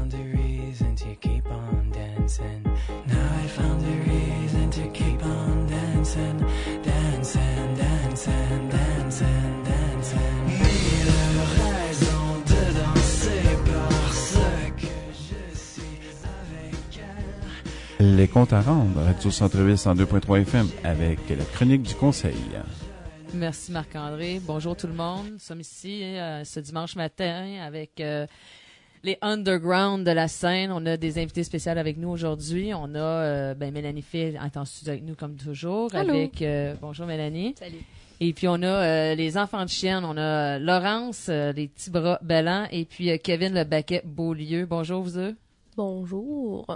found a reason to keep on dancing. Now I found a reason to keep on dancing, dancing, dancing, dancing, dancing. Mille raisons de danser parce que je suis avec elle. Les comptes à rendre, Radio Centre-Ville 102.3 FM avec la chronique du conseil. Merci Marc-André. Bonjour tout le monde. Nous sommes ici ce dimanche matin avec les underground de la scène. On a des invités spéciaux avec nous aujourd'hui. On a Mélanie Fay est en studio avec nous comme toujours. Allô. Avec bonjour Mélanie. Salut. Et puis on a les enfants de chienne. On a Laurence, les petits bras bellants, et puis Kevin le baquet Beaulieu. Bonjour vous deux. Bonjour.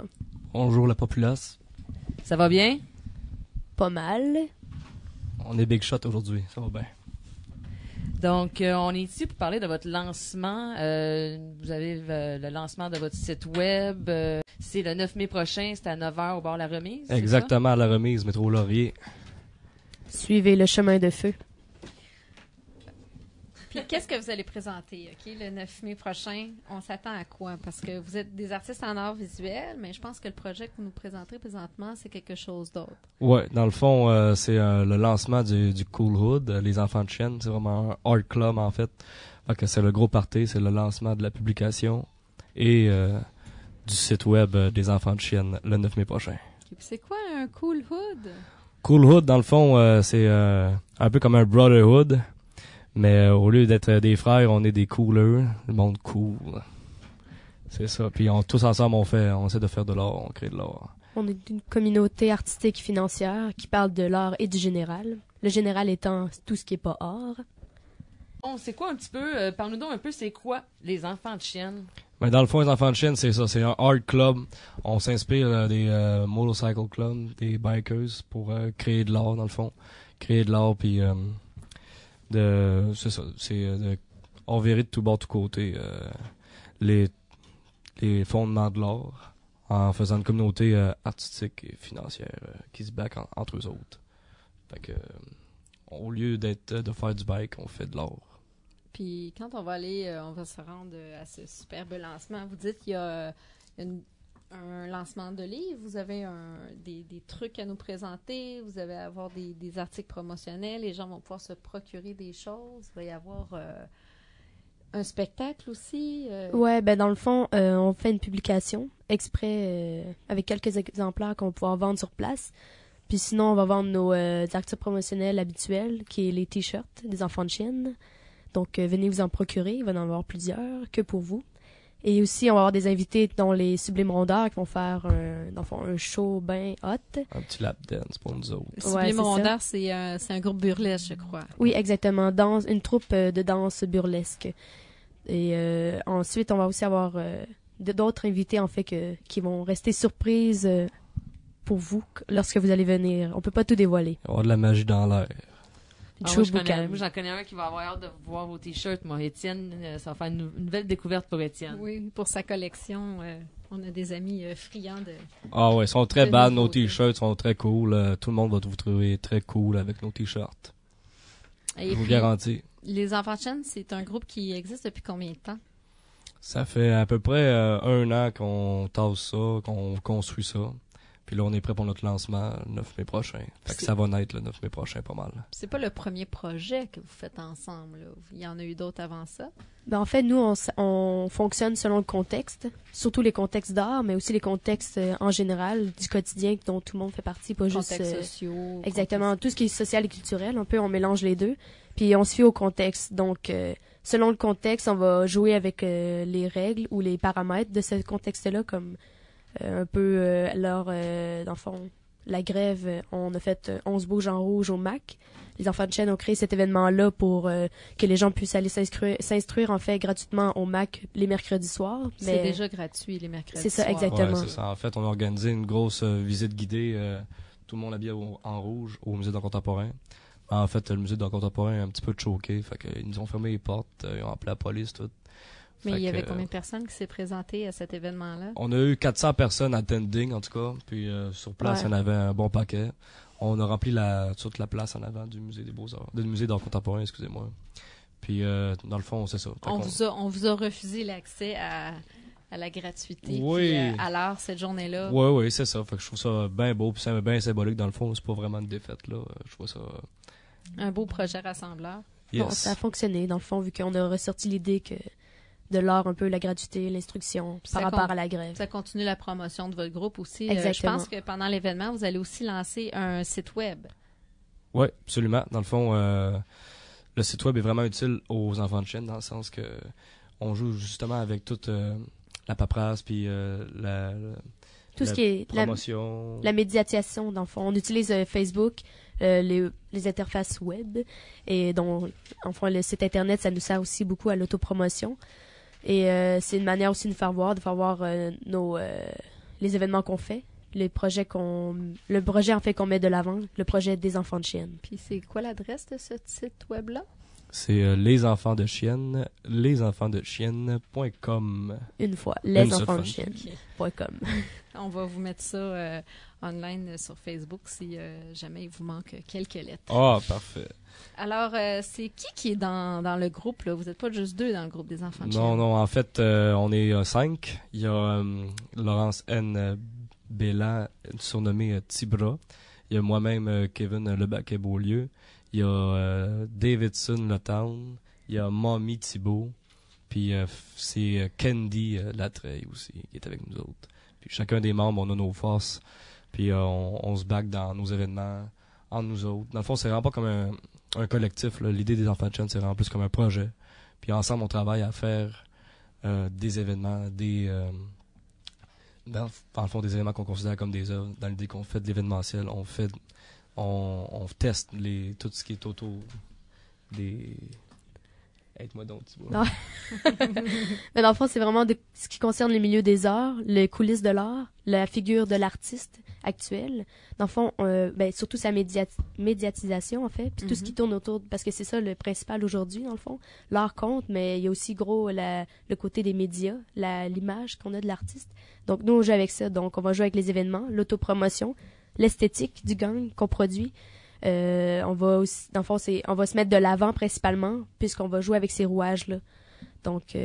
Bonjour la populace. Ça va bien? Pas mal. On est big shot aujourd'hui, ça va bien. Donc, on est ici pour parler de votre lancement. Vous avez le lancement de votre site web. C'est le 9 mai prochain, c'est à 9h au bord de la remise. c'est Exactement, à la remise, métro Laurier. Suivez le chemin de feu. Puis qu'est-ce que vous allez présenter, OK, le 9 mai prochain? On s'attend à quoi? Parce que vous êtes des artistes en art visuel, mais je pense que le projet que vous nous présenterez présentement, c'est quelque chose d'autre. Ouais, dans le fond, c'est le lancement du Cool Hood, les enfants de chienne. C'est vraiment un art club, en fait. Fait que c'est le gros party, c'est le lancement de la publication et du site web des enfants de chienne le 9 mai prochain. OK, puis c'est quoi un cool hood? Cool Hood, dans le fond, c'est un peu comme un brotherhood. Mais au lieu d'être des frères, on est des coolers, le monde cool. C'est ça. Puis tous ensemble, on essaie de faire de l'art, on crée de l'art. On est une communauté artistique et financière qui parle de l'art et du général. Le général étant tout ce qui est pas art. Bon, c'est quoi un petit peu, parle-nous donc un peu, c'est quoi les enfants de chienne? Mais dans le fond, les enfants de chienne, c'est ça, c'est un art club. On s'inspire des motorcycle clubs, des bikers pour créer de l'art, dans le fond. Créer de l'art, puis c'est ça, on vérifie de tout bord, tout côté les fondements de l'art en faisant une communauté artistique et financière qui se back entre eux autres. Fait que au lieu de faire du bike, on fait de l'art. Puis quand on va se rendre à ce superbe lancement, vous dites qu'il y a un lancement de livre, vous avez des trucs à nous présenter, vous allez avoir des articles promotionnels, les gens vont pouvoir se procurer des choses, il va y avoir un spectacle aussi. Ouais, ben dans le fond, on fait une publication exprès avec quelques exemplaires qu'on va pouvoir vendre sur place. Puis sinon, on va vendre nos articles promotionnels habituels, qui est les t-shirts des enfants de chienne. Donc, venez vous en procurer, il va y en avoir plusieurs, que pour vous. Et aussi, on va avoir des invités, dont les Sublimes Rondeurs, qui vont faire un show bien hot. Un petit lap dance pour nous autres. Sublime Rondeurs, c'est un groupe burlesque, je crois. Oui, exactement. Une troupe de danse burlesque. Et ensuite, on va aussi avoir d'autres invités, en fait, qui vont rester surprises pour vous lorsque vous allez venir. On peut pas tout dévoiler. Il va y avoir de la magie dans l'air. Moi, j'en connais un qui va avoir hâte de voir vos t-shirts. Moi, Étienne, ça va faire une nouvelle découverte pour Étienne. Oui, pour sa collection, on a des amis friands de... Ah ouais, ils sont très de bad, nos nouveautés. t-shirts sont très cool. Tout le monde va vous trouver très cool avec nos t-shirts. Et Je vous puis, garantis. Les Enfants de Chienne, c'est un groupe qui existe depuis combien de temps? Ça fait à peu près 1 an qu'on tasse ça, qu'on construit ça. Puis là, on est prêt pour notre lancement le 9 mai prochain. Fait que ça va naître le 9 mai prochain pas mal. C'est pas le premier projet que vous faites ensemble, là. Il y en a eu d'autres avant ça? Ben, en fait, nous, on fonctionne selon le contexte, surtout les contextes d'art, mais aussi les contextes en général du quotidien dont tout le monde fait partie, pas juste... Contextes sociaux. Exactement, tout ce qui est social et culturel, un peu, on mélange les deux. Puis on se fie au contexte. Donc, selon le contexte, on va jouer avec les règles ou les paramètres de ce contexte-là, comme un peu dans le fond, la grève, on a fait 11 bouges en rouge au MAC. Les enfants de chaîne ont créé cet événement-là pour que les gens puissent aller s'instruire en fait gratuitement au MAC les mercredis soirs. C'est déjà gratuit les mercredis C'est ça, soirs. exactement. Ouais, c'est ça. En fait, on a organisé une grosse visite guidée, tout le monde habillé en rouge au musée d'art contemporain. En fait, le musée d'art contemporain est un petit peu choqué, fait qu'ils nous ont fermé les portes, ils ont appelé la police, tout. Mais il y avait combien de personnes qui s'est présentées à cet événement-là? On a eu 400 personnes attending, en tout cas. Puis sur place, il y en avait un bon paquet. On a rempli toute la place en avant du musée des Beaux-Arts, du musée d'art contemporain, excusez-moi. Puis dans le fond, c'est ça. On vous a refusé l'accès à à la gratuité. Oui. Puis, à l'heure, cette journée-là. Oui, c'est ça. Fait que je trouve ça bien beau, puis c'est bien symbolique dans le fond. C'est pas vraiment une défaite, là. Je trouve ça... Un beau projet rassembleur. Yes. Bon, ça a fonctionné, dans le fond, vu qu'on a ressorti l'idée que de l'art, un peu la gratuité, l'instruction, Puis par ça rapport à la grève. Ça continue la promotion de votre groupe aussi. Je Exactement. pense que pendant l'événement, vous allez aussi lancer un site web. Oui, absolument. Dans le fond, le site web est vraiment utile aux enfants de chienne dans le sens que on joue justement avec toute la paperasse puis Tout ce qui est promotion. la médiatisation, dans le fond. On utilise Facebook, les interfaces web, et donc, enfin, le site Internet, ça nous sert aussi beaucoup à l'autopromotion. Et c'est une manière aussi de faire voir les événements qu'on fait, le projet en fait qu'on met de l'avant, le projet des enfants de chienne. Puis c'est quoi l'adresse de ce site web-là? C'est lesenfantsdechienne.com. Une fois, Une seule lesenfantsdechienne.com. On va vous mettre ça online sur Facebook si jamais il vous manque quelques lettres. Ah, parfait. Alors, c'est qui est dans le groupe, là? Vous n'êtes pas juste deux dans le groupe des enfants de chienne. Non, en fait, on est 5. Il y a Laurence N. Bélan, surnommée Tibra. Il y a moi-même, Kevin Lebaquet-Beaulieu. Il y a Davidson Letown. Il y a Mommy Thibault. Puis c'est Candy Latreille aussi qui est avec nous autres. Puis chacun des membres, on a nos forces. Puis on se back dans nos événements entre nous autres. Dans le fond, c'est vraiment pas comme un collectif, là. L'idée des enfants de chaîne, c'est vraiment plus comme un projet. Puis ensemble, on travaille à faire des événements, dans le fond, des événements qu'on considère comme des œuvres. Dans l'idée qu'on fait de l'événementiel, on teste tout ce qui est autour des... Aide-moi donc, Thibault. Non. Mais dans le fond, c'est vraiment ce qui concerne les milieux des arts, les coulisses de l'art, la figure de l'artiste actuel. Dans le fond, surtout sa médiatisation, en fait, puis tout ce qui tourne autour, parce que c'est ça le principal aujourd'hui, dans le fond. L'art compte, mais il y a aussi gros le côté des médias, l'image qu'on a de l'artiste. Donc, nous, on joue avec ça. Donc, on va jouer avec les événements, l'autopromotion, l'esthétique du gang qu'on produit. On va aussi, dans le fond, on va se mettre de l'avant principalement, puisqu'on va jouer avec ces rouages-là. Donc,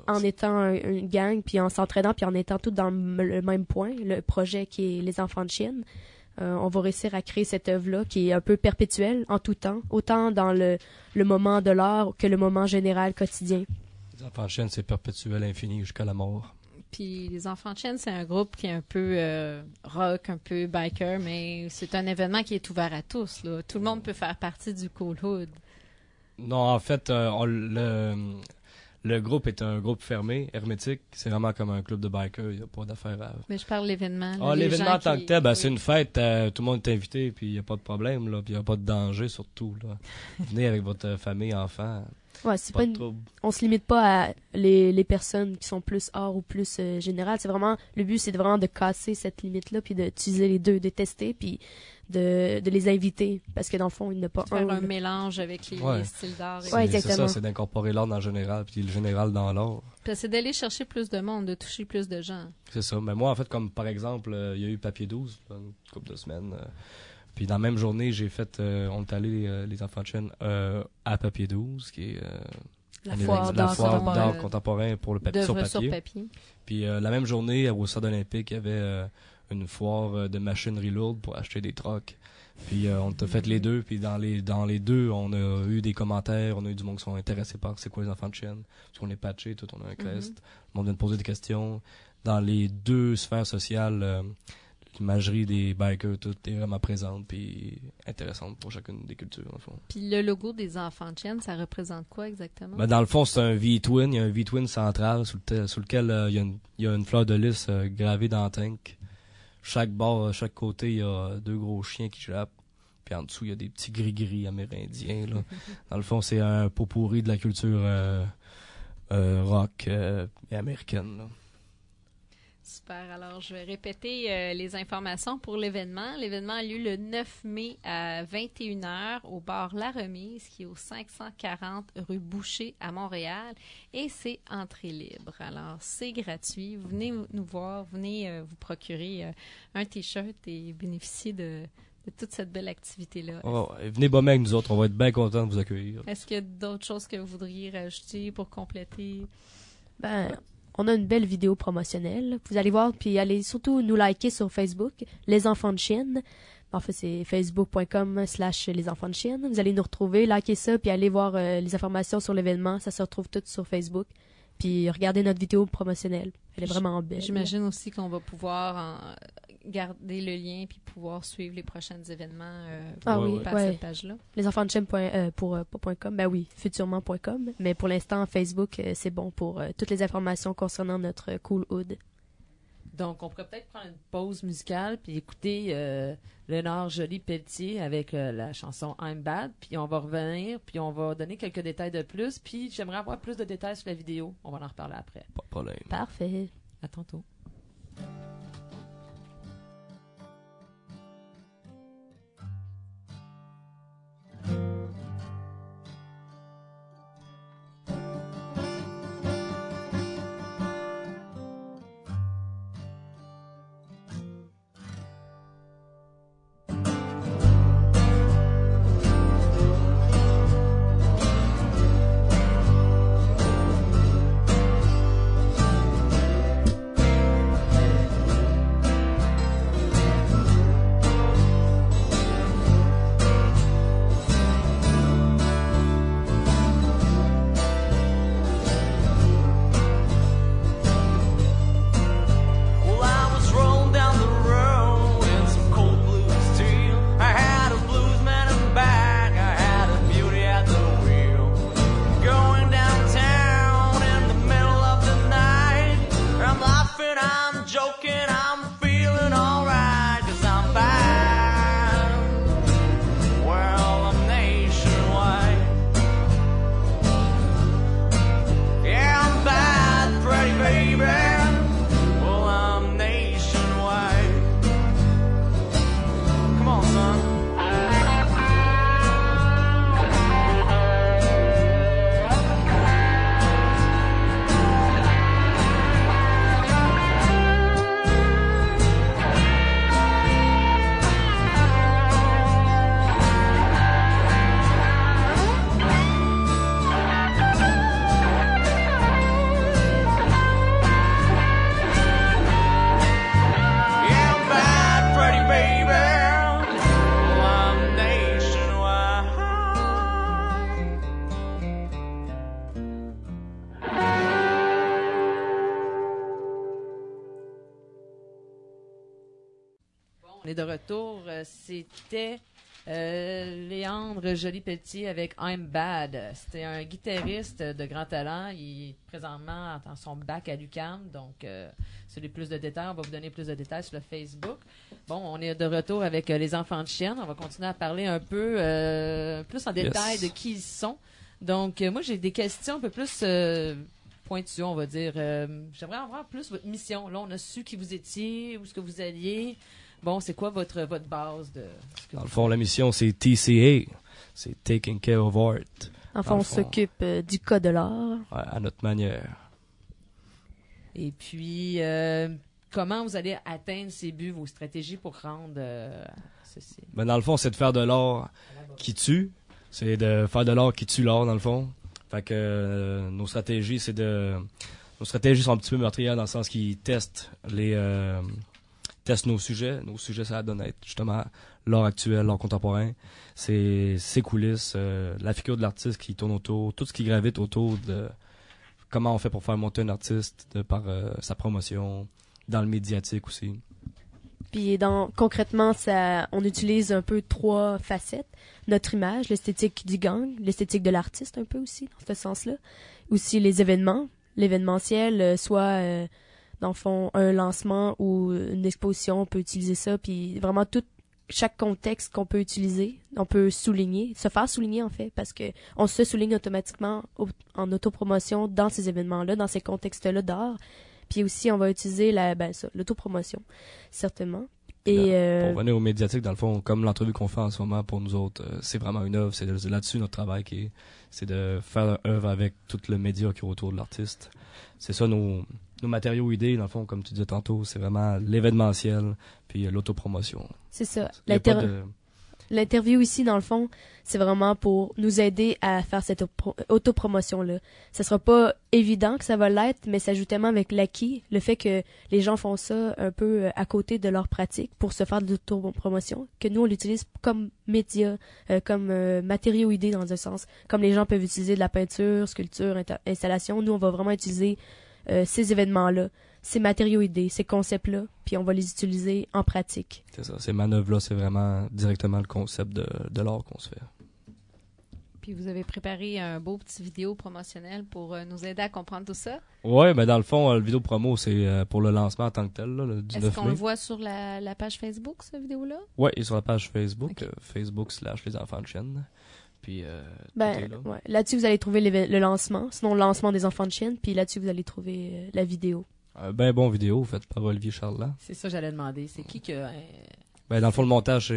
en étant une gang, puis en s'entraînant, puis en étant tous dans le même point, le projet qui est les enfants de chienne, on va réussir à créer cette œuvre-là qui est un peu perpétuelle en tout temps, autant dans le moment de l'art que le moment général quotidien. Les enfants de chienne, c'est perpétuel, infini, jusqu'à la mort. Puis les enfants de chienne, c'est un groupe qui est un peu rock, un peu biker, mais c'est un événement qui est ouvert à tous, là. Tout le monde peut faire partie du Cool Hood. Non, en fait, le groupe est un groupe fermé, hermétique. C'est vraiment comme un club de bikers. Il n'y a pas d'affaire à... Mais je parle de l'événement. Ah, l'événement en tant que tel, oui. c'est une fête. Tout le monde est invité, puis il n'y a pas de problème, là. Puis il n'y a pas de danger, surtout, là. Venez avec votre famille, enfants. Ouais, c'est Pas pas de trouble. on se limite pas à les personnes qui sont plus art ou plus générales. C'est vraiment, le but, c'est vraiment de casser cette limite-là, puis d'utiliser les deux, de tester, puis de les inviter. Parce que dans le fond, il n'y en a pas Faire un un. mélange avec les styles d'art. C'est Ouais, c'est exactement. ça, c'est d'incorporer l'art dans le général, puis le général dans l'art. Puis c'est d'aller chercher plus de monde, de toucher plus de gens. C'est ça. Mais moi, en fait, comme par exemple, il y a eu Papier 12, là, une couple de semaines. Puis dans la même journée, j'ai fait, on est allé, les enfants de chaîne, à Papier 12, qui est La un foire événement- d'art foire contemporain. d'art contemporain pour le papier sur D'œuvres sur papier. papier. Puis la même journée, au Stade olympique, il y avait une foire de machinerie lourde pour acheter des trucks. Puis on a fait les deux, puis dans les deux, on a eu des commentaires, on a eu du monde qui sont intéressés par c'est quoi les enfants de chienne, parce qu'on est patché, tout, on a un crest, le monde vient de poser des questions. Dans les deux sphères sociales, l'imagerie des bikers, tout est vraiment présente, puis intéressante pour chacune des cultures, dans le fond. Puis le logo des enfants de chienne, ça représente quoi exactement? Ben, dans le fond, c'est un V-twin, il y a un V-twin central sur lequel il y a une fleur de lys gravée dans le tank. Chaque bord, chaque côté, il y a deux gros chiens qui jappent. Puis en dessous, il y a des petits gris-gris amérindiens, là. Dans le fond, c'est un pot pourri de la culture rock et américaine, là. Super. Alors, je vais répéter les informations pour l'événement. L'événement a lieu le 9 mai à 21h au bar La Remise, qui est au 540 rue Boucher à Montréal. Et c'est entrée libre. Alors, c'est gratuit. Venez nous voir. Venez vous procurer un T-shirt et bénéficier de toute cette belle activité-là. Venez bomber avec nous autres, on va être bien contents de vous accueillir. Est-ce qu'il y a d'autres choses que vous voudriez rajouter pour compléter? Ben, on a une belle vidéo promotionnelle. Vous allez voir, puis allez surtout nous liker sur Facebook, Les Enfants de Chine. En fait, c'est facebook.com/Les Enfants de Chine. Vous allez nous retrouver, liker ça, puis allez voir les informations sur l'événement. Ça se retrouve tout sur Facebook. Puis regardez notre vidéo promotionnelle. Elle est vraiment belle. J'imagine aussi qu'on va pouvoir garder le lien puis pouvoir suivre les prochains événements par cette page-là. Les enfants de Chine .com, ben oui, futurement.com. Mais pour l'instant, Facebook, c'est bon pour toutes les informations concernant notre Cool Hood. Donc, on pourrait peut-être prendre une pause musicale puis écouter Léonard Joly-Pelletier avec la chanson I'm Bad. Puis on va revenir, puis on va donner quelques détails de plus. Puis j'aimerais avoir plus de détails sur la vidéo. On va en reparler après. Pas de problème. Parfait. À tantôt. On est de retour. C'était Léandre Joly-Pelletier avec I'm Bad. C'était un guitariste de grand talent. Il est présentement dans son bac à l'UQAM. Donc, sur les plus de détails, on va vous donner plus de détails sur le Facebook. Bon, on est de retour avec les enfants de chienne. On va continuer à parler un peu plus en détail de qui ils sont. Donc, moi, j'ai des questions un peu plus pointues, on va dire. J'aimerais avoir plus votre mission. Là, on a su qui vous étiez, où est-ce que vous alliez. Bon, c'est quoi votre base de... Dans le fond, la mission, c'est TCA. C'est Taking Care of Art. Enfin, on s'occupe du cas de l'art. Ouais, à notre manière. Et puis, comment vous allez atteindre ces buts, vos stratégies pour rendre ceci? Ben, dans le fond, c'est de faire de l'art qui tue. C'est de faire de l'art qui tue l'art, dans le fond. Fait que nos stratégies, nos stratégies sont un petit peu meurtrières dans le sens qu'ils testent nos sujets. Nos sujets, ça donne être justement l'art actuel, l'art contemporain. C'est ses coulisses, la figure de l'artiste qui tourne autour, tout ce qui gravite autour de comment on fait pour faire monter un artiste par sa promotion, dans le médiatique aussi. Puis concrètement, on utilise un peu 3 facettes. Notre image, l'esthétique du gang, l'esthétique de l'artiste un peu aussi, dans ce sens-là. Aussi les événements, l'événementiel, soit dans le fond un lancement ou une exposition, on peut utiliser ça. Puis vraiment chaque contexte qu'on peut utiliser, on peut souligner, se faire souligner en fait, parce que on se souligne automatiquement en autopromotion dans ces événements-là, dans ces contextes-là d'art. Puis aussi, on va utiliser l'autopromotion, certainement. Et pour revenir aux médiatiques, dans le fond, comme l'entrevue qu'on fait en ce moment pour nous autres, c'est vraiment une œuvre. C'est là-dessus notre travail c'est de faire une œuvre avec tout le média qui est autour de l'artiste. C'est ça nos matériaux idées, dans le fond, comme tu disais tantôt, c'est vraiment l'événementiel puis l'autopromotion. C'est ça. L'interview ici, dans le fond, c'est vraiment pour nous aider à faire cette autopromotion-là. Ça sera pas évident que ça va l'être, mais ça joue tellement avec l'acquis, le fait que les gens font ça un peu à côté de leur pratique pour se faire de l'autopromotion, que nous, on l'utilise comme média, comme matériau idée dans un sens. Comme les gens peuvent utiliser de la peinture, sculpture, installation, nous, on va vraiment utiliser ces événements-là, ces matériaux idées, ces concepts-là, puis on va les utiliser en pratique. C'est ça, ces manœuvres-là, c'est vraiment directement le concept de l'art qu'on se fait. Puis vous avez préparé un beau petit vidéo promotionnel pour nous aider à comprendre tout ça. Ouais, ben dans le fond, le vidéo promo, c'est pour le lancement en tant que tel, là, du 9 mai. Est-ce qu'on le voit sur la page Facebook, cette vidéo-là? Ouais, et sur la page Facebook, Ok. Facebook/les enfants de chienne. Puis, tout est là. Ouais. Là-dessus, vous allez trouver le lancement, sinon le lancement des enfants de chienne, puis là-dessus, vous allez trouver la vidéo. Ben bon vidéo faite par Olivier Charland. C'est ça, j'allais demander. C'est qui que. Ben dans le fond, le montage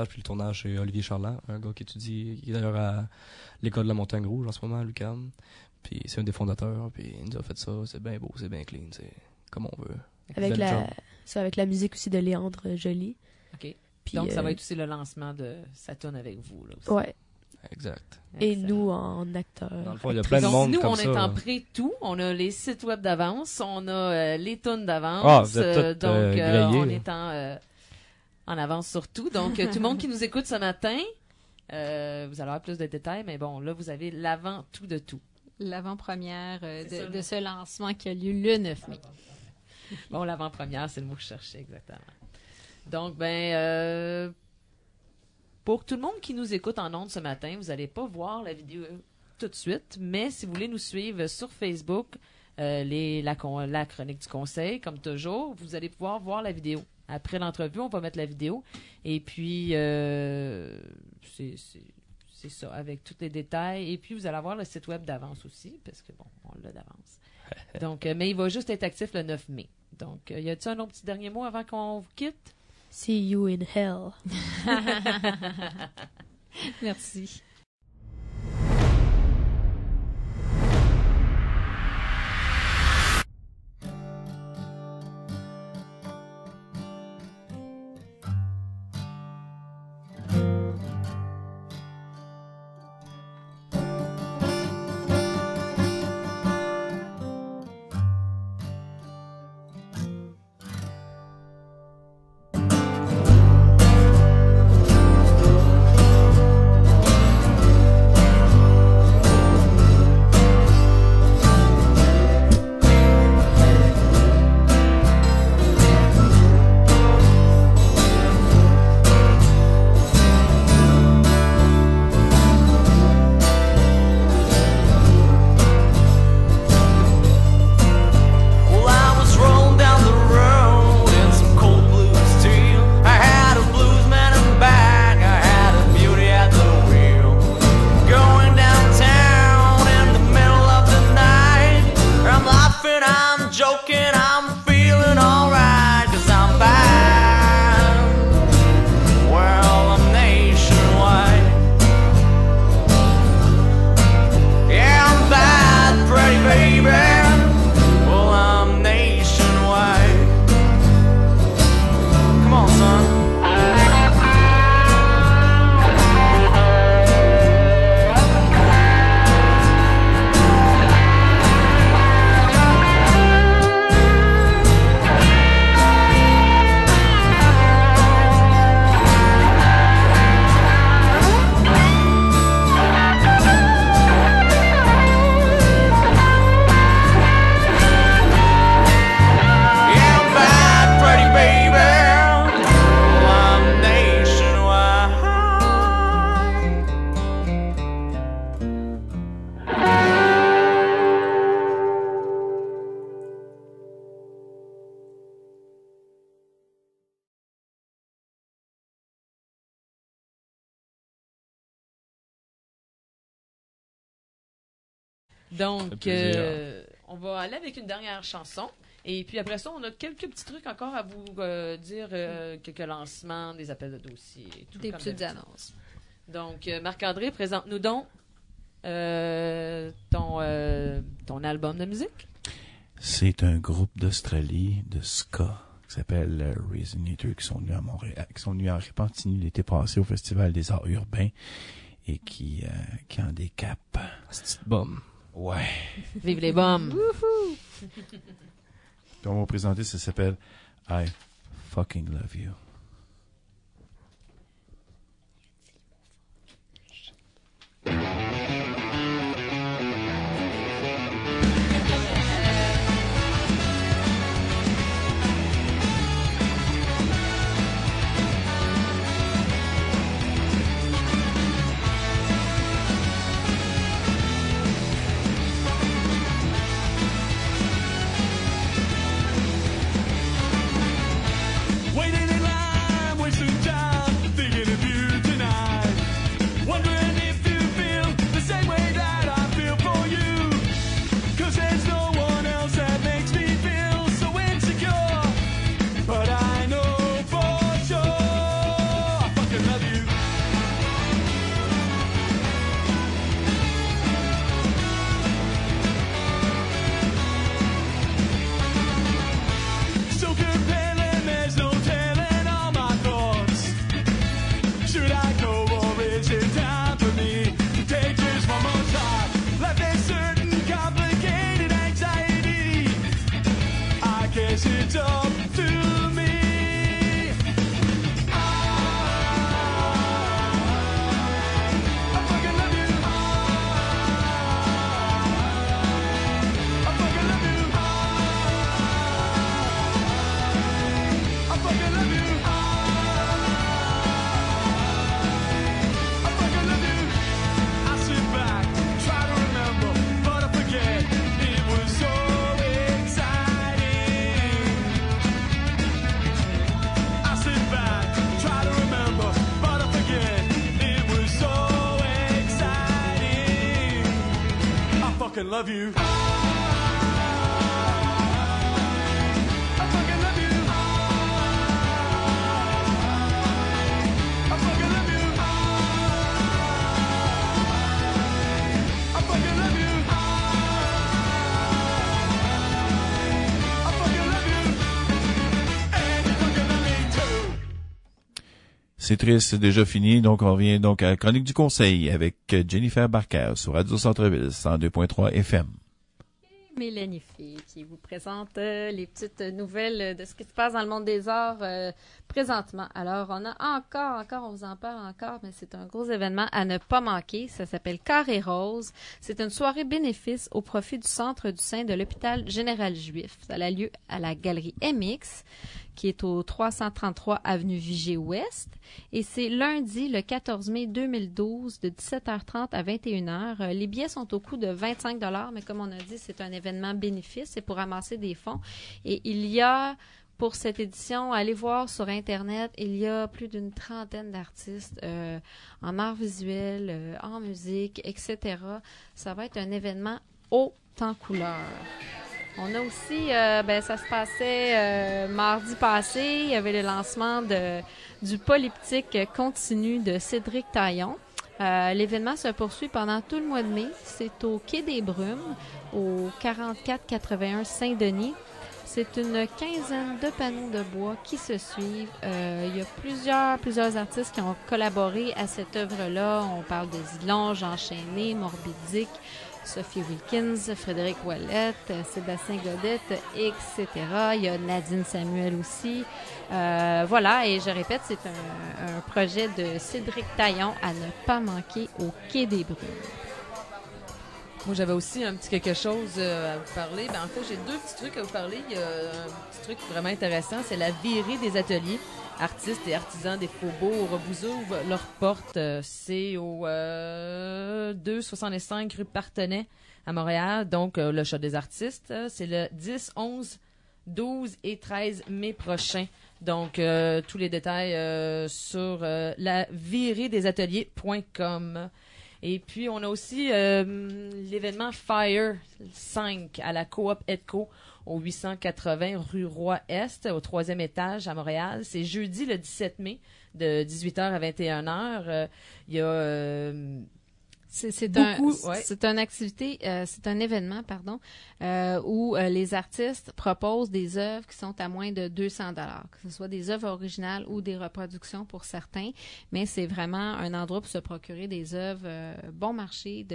puis le tournage, c'est Olivier Charland, un gars qui étudie, qui est d'ailleurs à l'école de la Montagne Rouge en ce moment, à l'UQAM. Puis c'est un des fondateurs, puis il nous a fait ça, c'est bien beau, c'est bien clean, c'est comme on veut. Avec Bel job. avec la musique aussi de Léandre Joly. OK. Puis, Donc, ça va être aussi le lancement de Saturne avec vous. Là, aussi. Ouais. Exact. Et Excellent. nous, en acteurs. Dans le fond, il y a plein de Donc, monde nous, comme on ça. est en pré-tout. On a les sites web d'avance. On a les tunes d'avance. Ah, vous êtes toutes, donc, grillées, on là. est en avance sur tout. Donc, tout le monde qui nous écoute ce matin, vous allez avoir plus de détails. Mais bon, là, vous avez l'avant-tout de tout. L'avant-première C'est ça, de ce lancement qui a lieu le 9 mai. Bon, l'avant-première, c'est le mot que je cherchais exactement. Donc, pour tout le monde qui nous écoute en ondes ce matin, vous n'allez pas voir la vidéo tout de suite, mais si vous voulez nous suivre sur Facebook, la chronique du conseil, comme toujours, vous allez pouvoir voir la vidéo. Après l'entrevue, on va mettre la vidéo. Et puis, c'est ça, avec tous les détails. Et puis, vous allez avoir le site web d'avance aussi, parce que, bon, on l'a d'avance. Donc, mais il va juste être actif le 9 mai. Donc, y a-t-il un autre petit dernier mot avant qu'on vous quitte? See you in hell. Merci. Well, I was rolling down the road in some cold blue steel. I had a bluesman in the back, I had a beauty at the wheel. Going downtown in the middle of the night. I'm laughing, I'm joking, I'm feeling alright, 'cause I'm bad. Well, I'm nationwide. Yeah, I'm bad, pretty baby. Well, I'm nationwide. Come on, son. Yeah, I'm bad, pretty baby. Well, I'm nationwide. fait Donc, plaisir. on va aller avec une dernière chanson. Et puis après ça, on a quelques petits trucs encore à vous dire, quelques lancements, des appels de dossiers. et tout Des comme petites d'habitude. annonces. Donc, Marc-André, présente-nous donc ton album de musique. C'est un groupe d'Australie de ska qui s'appelle Reason Eater, qui sont venus à Montréal, qui sont venus à Repentigny l'été passé au Festival des Arts Urbains et qui ont des capes. C'est une bombe. Ouais. Vive les bombes! Puis on va vous présenter, ça s'appelle I Fucking Love You. Waiting in line, wasting time, thinking of you tonight. Wondering if you feel the same way that I feel for you. 'Cause there's no one else that makes me feel so insecure. But I know for sure I fucking love you. So compelling, there's no telling all my thoughts. Should I go or is it time for me to take just one more shot? Life is certain complicated anxiety. I guess it's up to me. I fucking love you. I fucking love you. I fucking love you. I fucking love you. I sit back, try to remember, but I forget. It was so exciting. I sit back, try to remember, but I forget. It was so exciting. I fucking love you. I fucking love you. I fucking love you. I fucking love you. I fucking love you. And you fucking love me too. C'est triste, c'est déjà fini, donc on revient donc à la Chronique du Conseil avec Jennifer Barker sur Radio Centre-Ville, 102.3 FM. Mélanie Fille qui vous présente les petites nouvelles de ce qui se passe dans le monde des arts présentement. Alors, on a encore, on vous en parle encore, mais c'est un gros événement à ne pas manquer. Ça s'appelle Carré Rose. C'est une soirée bénéfice au profit du Centre du sein de l'Hôpital Général Juif. Ça a lieu à la Galerie MX, qui est au 333 Avenue Vigée-Ouest. Et c'est lundi, le 14 mai 2012, de 17h30 à 21h. Les billets sont au coût de 25 $, mais comme on a dit, c'est un événement bénéfice. C'est pour ramasser des fonds. Et il y a, pour cette édition, allez voir sur Internet, il y a plus d'une trentaine d'artistes en art visuel, en musique, etc. Ça va être un événement haut en couleur. On a aussi, ça se passait mardi passé, il y avait le lancement du polyptyque continu de Cédric Taillon. L'événement se poursuit pendant tout le mois de mai. C'est au Quai des Brumes, au 4481 Saint-Denis. C'est une quinzaine de panneaux de bois qui se suivent. Il y a plusieurs artistes qui ont collaboré à cette œuvre-là. On parle de Zilon, Jean Chéné, Morbidic, Sophie Wilkins, Frédéric Ouellette, Sébastien Godette, etc. Il y a Nadine Samuel aussi. Voilà, et je répète, c'est un projet de Cédric Taillon à ne pas manquer au Quai des Brumes. Moi, j'avais aussi un petit quelque chose à vous parler. En fait, j'ai deux petits trucs à vous parler. Il y a un petit truc vraiment intéressant, c'est la virée des ateliers. Artistes et artisans des faubourgs vous ouvrent leurs portes. C'est au 265 rue Partenay à Montréal. Donc, le Chat des artistes, c'est le 10, 11, 12 et 13 mai prochain. Donc, tous les détails sur la virée des ateliers.com. Et puis, on a aussi l'événement Fire 5 à la Coop Edco au 880 rue Roy-Est, au 3e étage à Montréal. C'est jeudi le 17 mai de 18h à 21h. Il y a C'est Beaucoup, ouais. c'est une activité, c'est un événement, pardon, où les artistes proposent des œuvres qui sont à moins de 200 $, que ce soit des œuvres originales ou des reproductions pour certains, mais c'est vraiment un endroit pour se procurer des œuvres bon marché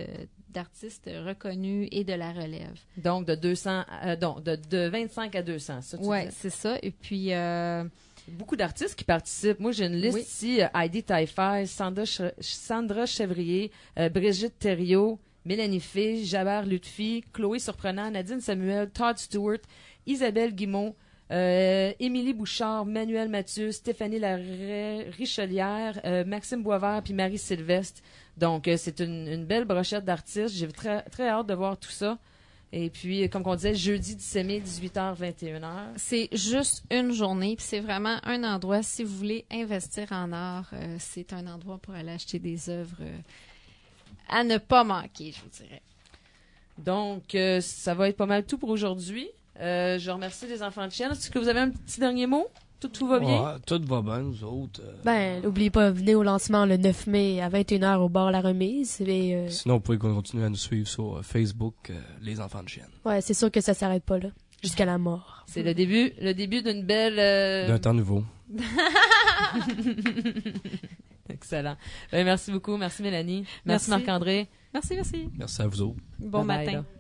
d'artistes reconnus et de la relève. Donc, de 200, de 25 à 200, ça, tu Oui, disais. c'est ça. Et puis, Beaucoup d'artistes qui participent. Moi, j'ai une liste Oui. ici. Heidi Taillefer, Sandra Chevrier, Brigitte Thériault, Mélanie Fay, Jabert Lutfi, Chloé Surprenant, Nadine Samuel, Todd Stewart, Isabelle Guimont, Émilie Bouchard, Manuel Mathieu, Stéphanie Richelière, Maxime Boisvert puis Marie Sylvestre. Donc, c'est une belle brochette d'artistes. J'ai très, très hâte de voir tout ça. Et puis, comme on disait, jeudi 17 mai, 18h, 21h. c'est juste une journée, puis c'est vraiment un endroit, si vous voulez investir en art, c'est un endroit pour aller acheter des œuvres à ne pas manquer, je vous dirais. Donc, ça va être pas mal tout pour aujourd'hui. Je remercie les enfants de chienne. Est-ce que vous avez un petit dernier mot? Tout va bien? Ouais, tout va bien, nous autres. Ben, n'oubliez pas, venez au lancement le 9 mai à 21h au bar La Remise. Et, Sinon, vous pouvez continuer à nous suivre sur Facebook, Les Enfants de Chienne. ouais, c'est sûr que ça s'arrête pas là, jusqu'à la mort. C'est le début d'une belle... D'un temps nouveau. Excellent. Ben, merci beaucoup. Merci Mélanie. Merci. Merci Marc-André. Merci. Merci à vous autres. Bon Bye bye, matin. là.